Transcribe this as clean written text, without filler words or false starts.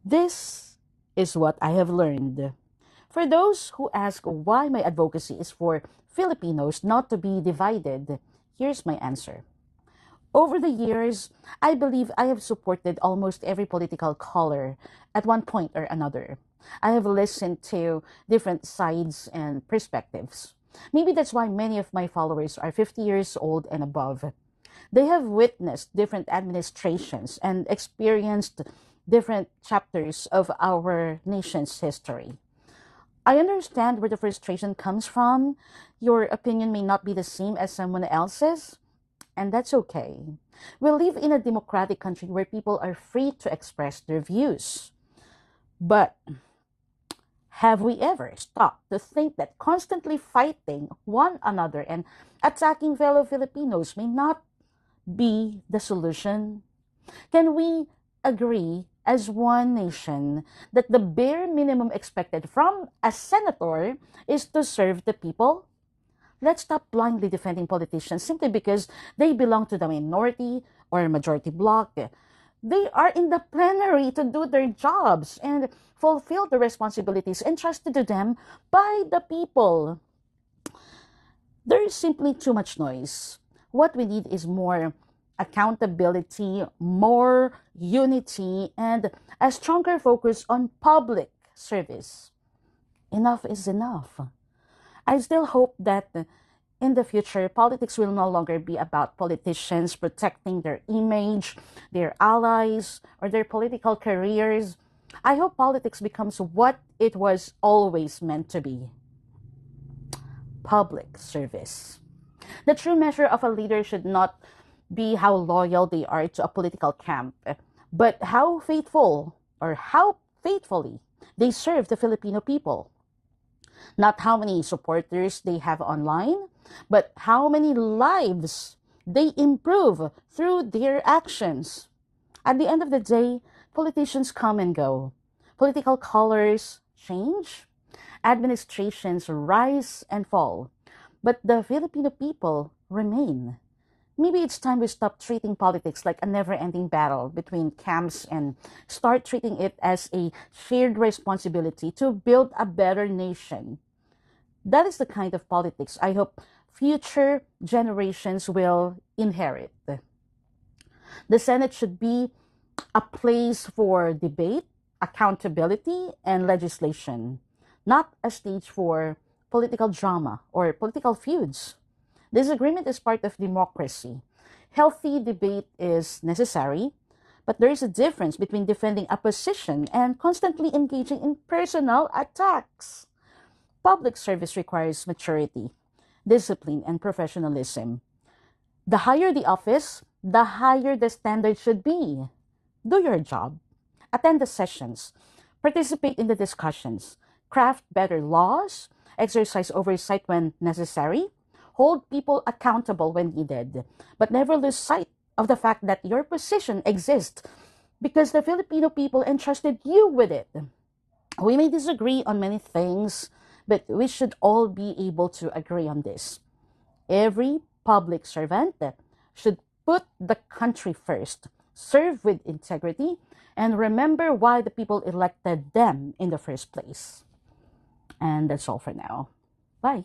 This is what I have learned. For those who ask why my advocacy is for Filipinos not to be divided, here's my answer. Over the years, I believe I have supported almost every political color at one point or another. I have listened to different sides and perspectives. Maybe that's why many of my followers are 50 years old and above. They have witnessed different administrations and experienced different chapters of our nation's history. I understand where the frustration comes from. Your opinion may not be the same as someone else's, and that's okay. We live in a democratic country where people are free to express their views. But have we ever stopped to think that constantly fighting one another and attacking fellow Filipinos may not be the solution? Can we agree as one nation that the bare minimum expected from a senator is to serve the people? Let's stop blindly defending politicians simply because they belong to the minority or majority bloc. They are in the plenary to do their jobs and fulfill the responsibilities entrusted to them by the people. There is simply too much noise. What we need is more accountability, more unity, and a stronger focus on public service. Enough is enough. I still hope that in the future, politics will no longer be about politicians protecting their image, their allies, or their political careers. I hope politics becomes what it was always meant to be: public service. The true measure of a leader should not be how loyal they are to a political camp, but how faithful or how faithfully they serve the Filipino people. Not how many supporters they have online, but how many lives they improve through their actions. At the end of the day, politicians come and go. Political colors change. Administrations rise and fall. But the Filipino people remain. Maybe it's time we stop treating politics like a never-ending battle between camps and start treating it as a shared responsibility to build a better nation. That is the kind of politics I hope future generations will inherit. The Senate should be a place for debate, accountability, and legislation, not a stage for political drama or political feuds. Disagreement is part of democracy. Healthy debate is necessary, but there is a difference between defending a position and constantly engaging in personal attacks. Public service requires maturity, discipline, and professionalism. The higher the office, the higher the standard should be. Do your job. Attend the sessions. Participate in the discussions. Craft better laws. Exercise oversight when necessary. Hold people accountable when needed. But never lose sight of the fact that your position exists because the Filipino people entrusted you with it. We may disagree on many things, but we should all be able to agree on this. Every public servant should put the country first, serve with integrity, and remember why the people elected them in the first place. And that's all for now. Bye.